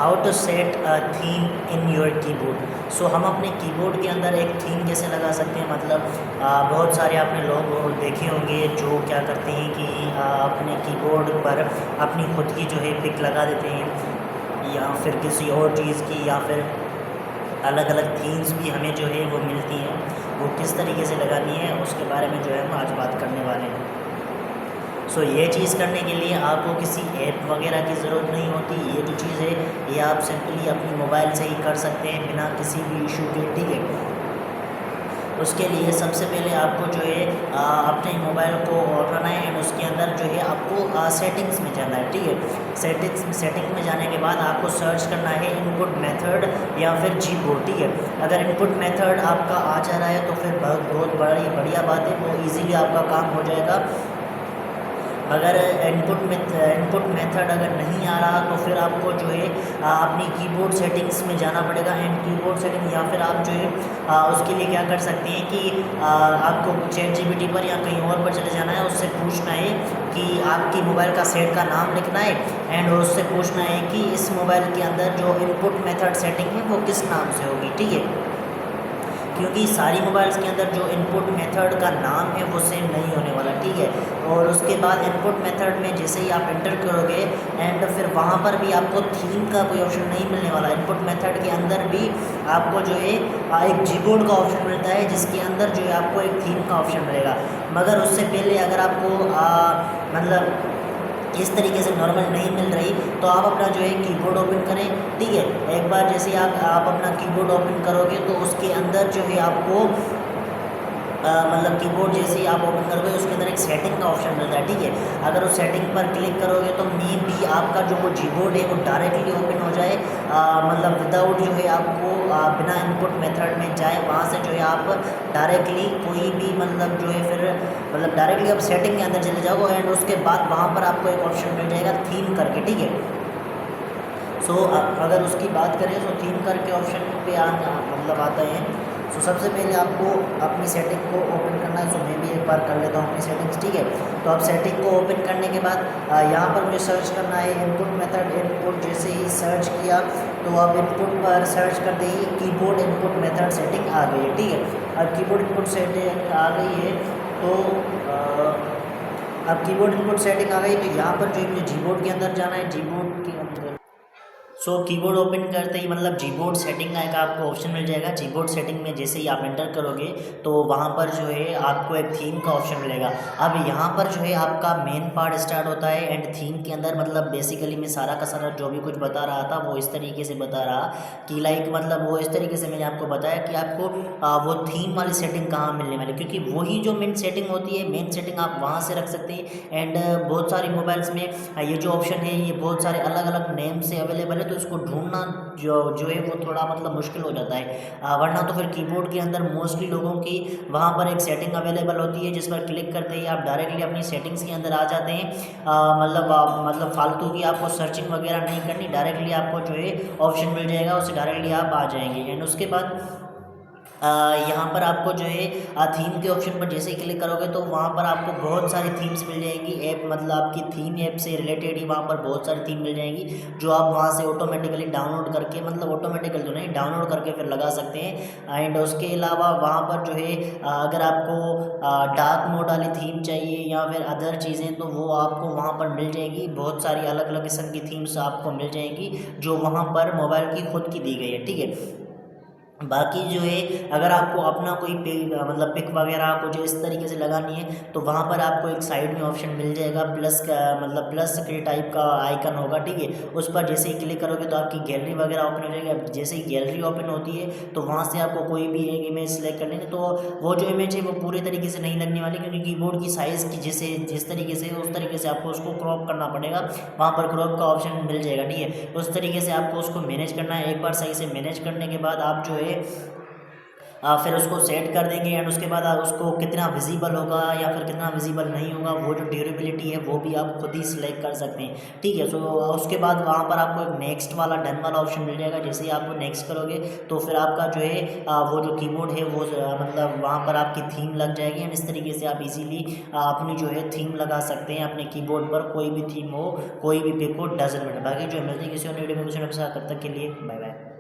How to set a theme in your keyboard. So हम अपने keyboard के अंदर एक थीम कैसे लगा सकते हैं, मतलब बहुत सारे आपने लोग देखे होंगे जो क्या करते हैं कि अपने कीबोर्ड पर अपनी खुद की जो है पिक लगा देते हैं या फिर किसी और चीज़ की, या फिर अलग अलग थीम्स भी हमें जो है वो मिलती हैं। वो किस तरीके से लगानी है उसके बारे में जो है हम आज बात करने वाले हैं। सो ये चीज़ करने के लिए आपको किसी ऐप वगैरह की ज़रूरत नहीं होती। ये जो चीज़ है ये आप सिंपली अपनी मोबाइल से ही कर सकते हैं बिना किसी भी इशू के, ठीक है। उसके लिए सबसे पहले आपको जो है अपने मोबाइल को ऑन करना है एंड उसके अंदर जो है आपको सेटिंग्स में जाना है, ठीक है। सेटिंग में जाने के बाद आपको सर्च करना है इनपुट मेथड या फिर कीबोर्ड, ठीक है। अगर इनपुट मेथड आपका आ जा रहा है तो फिर बहुत बड़ी बढ़िया बात है, वो इजीली आपका काम हो जाएगा। अगर इनपुट मेथड अगर नहीं आ रहा तो फिर आपको जो है अपनी कीबोर्ड सेटिंग्स में जाना पड़ेगा एंड कीबोर्ड सेटिंग, या फिर आप जो है उसके लिए क्या कर सकते हैं कि आपको ChatGPT पर या कहीं और पर चले जाना है, उससे पूछना है कि आपकी मोबाइल का सेट का नाम लिखना है एंड उससे पूछना है कि इस मोबाइल के अंदर जो इनपुट मेथड सेटिंग है वो किस नाम से होगी, ठीक है। क्योंकि सारी मोबाइल्स के अंदर जो इनपुट मेथड का नाम है वो सेम नहीं होने वाला, ठीक है। और उसके बाद इनपुट मेथड में जैसे ही आप एंटर करोगे एंड फिर वहाँ पर भी आपको थीम का कोई ऑप्शन नहीं मिलने वाला। इनपुट मेथड के अंदर भी आपको जो है एक कीबोर्ड का ऑप्शन मिलता है जिसके अंदर जो है आपको एक थीम का ऑप्शन मिलेगा। मगर उससे पहले अगर आपको मतलब इस तरीके से नॉर्मल नहीं मिल रही तो आप अपना जो है कीबोर्ड ओपन करें, ठीक है। एक बार जैसे आप अपना कीबोर्ड ओपन करोगे तो उसके अंदर जो है आपको मतलब कीबोर्ड जैसे ही आप ओपन करोगे उसके अंदर एक सेटिंग का ऑप्शन मिलता है, ठीक है। अगर उस सेटिंग पर क्लिक करोगे तो मे बी आपका जो वो कीबोर्ड है वो डायरेक्टली ओपन हो जाए, मतलब विदाउट जो है आपको बिना इनपुट मेथड में जाए वहाँ से जो है आप डायरेक्टली कोई भी मतलब जो है फिर मतलब डायरेक्टली आप सेटिंग के अंदर चले जाओगे एंड उसके बाद वहाँ पर आपको एक ऑप्शन मिल जाएगा थीम करके, ठीक है। सो अगर उसकी बात करें तो थीम करके ऑप्शन पे आना मतलब आता है। सो सबसे पहले आपको अपनी सेटिंग को ओपन करना है। सो मैं भी एक बार कर लेता हूँ अपनी सेटिंग्स, ठीक है। तो आप सेटिंग को ओपन करने के बाद यहाँ पर मुझे सर्च करना है इनपुट मेथड। इनपुट जैसे ही सर्च किया तो अब इनपुट पर सर्च करते ही कीबोर्ड इनपुट मेथड सेटिंग आ गई है, ठीक है। अब कीबोर्ड इनपुट सेटिंग आ गई है तो अब कीबोर्ड इनपुट सेटिंग आ गई तो यहाँ पर जो मुझे कीबोर्ड के अंदर जाना है। कीबोर्ड के अंदर कीबोर्ड ओपन करते ही मतलब कीबोर्ड सेटिंग का एक आपको ऑप्शन मिल जाएगा। कीबोर्ड सेटिंग में जैसे ही आप एंटर करोगे तो वहाँ पर जो है आपको एक थीम का ऑप्शन मिलेगा। अब यहाँ पर जो है आपका मेन पार्ट स्टार्ट होता है एंड थीम के अंदर मतलब बेसिकली मैं सारा का सारा जो भी कुछ बता रहा था वो इस तरीके से बता रहा कि लाइक मतलब वो इस तरीके से मैंने आपको बताया कि आपको वो थीम वाली सेटिंग कहाँ मिलने वाली, क्योंकि वही जो मेन सेटिंग होती है, मेन सेटिंग आप वहाँ से रख सकते हैं। एंड बहुत सारी मोबाइल्स में ये जो ऑप्शन है ये बहुत सारे अलग अलग नेम से अवेलेबल है, तो इसको ढूंढना जो है वो थोड़ा मतलब मुश्किल हो जाता है। वरना तो फिर कीबोर्ड के अंदर मोस्टली लोगों की वहाँ पर एक सेटिंग अवेलेबल होती है जिस पर क्लिक करते ही आप डायरेक्टली अपनी सेटिंग्स के अंदर आ जाते हैं। मतलब फालतू की आपको सर्चिंग वगैरह नहीं करनी, डायरेक्टली आपको जो है ऑप्शन मिल जाएगा, उससे डायरेक्टली आप आ जाएंगे। एंड उसके बाद यहाँ पर आपको जो है थीम के ऑप्शन पर जैसे ही क्लिक करोगे तो वहाँ पर आपको बहुत सारी थीम्स मिल जाएंगी। ऐप मतलब आपकी थीम ऐप से रिलेटेड ही वहाँ पर बहुत सारी थीम मिल जाएंगी जो आप वहाँ से ऑटोमेटिकली डाउनलोड करके, मतलब ऑटोमेटिकल तो नहीं, डाउनलोड करके फिर लगा सकते हैं। एंड उसके अलावा वहाँ पर जो है अगर आपको डार्क मोड वाली थीम चाहिए या फिर अदर चीज़ें तो वो आपको वहाँ पर मिल जाएगी। बहुत सारी अलग अलग किस्म की थीम्स आपको मिल जाएंगी जो वहाँ पर मोबाइल की खुद की दी गई है, ठीक है। बाकी जो है अगर आपको अपना कोई मतलब पिक वगैरह कुछ इस तरीके से लगानी है तो वहाँ पर आपको एक साइड में ऑप्शन मिल जाएगा प्लस का, मतलब प्लस के टाइप का आइकन होगा, ठीक है। उस पर जैसे ही क्लिक करोगे तो आपकी गैलरी वगैरह ओपन हो जाएगी। जैसे ही गैलरी ओपन होती है तो वहाँ से आपको कोई भी एक इमेज सेलेक्ट करनी है, तो वो जो इमेज है वो पूरे तरीके से नहीं लगने वाली, क्योंकि कीबोर्ड की साइज़ की जिस तरीके से उस तरीके से आपको उसको क्रॉप करना पड़ेगा। वहाँ पर क्रॉप का ऑप्शन मिल जाएगा, ठीक है। उस तरीके से आपको उसको मैनेज करना है। एक बार सही से मैनेज करने के बाद आप जो है फिर उसको सेट कर देंगे एंड उसके बाद उसको कितना विजिबल होगा या फिर कितना विजिबल नहीं होगा, वो जो ड्यूरेबिलिटी है वो भी आप खुद ही सिलेक्ट कर सकते हैं। ठीक है, सो उसके बाद वहाँ पर आपको एक नेक्स्ट वाला डन वाला ऑप्शन मिल जाएगा। जैसे ही आप वो नेक्स्ट करोगे तो फिर आपका जो है वो जो कीबोर्ड है वो मतलब वहाँ पर आपकी थीम लग जाएगी एंड इस तरीके से आप इजीली अपनी जो है थीम लगा सकते हैं अपने कीबोर्ड पर, कोई भी थीम हो, कोई भी पिक हो, डजंट मैटर। बाकी जो मिलती है किसी और वीडियो में कुछ, तब तक के लिए बाय बाय।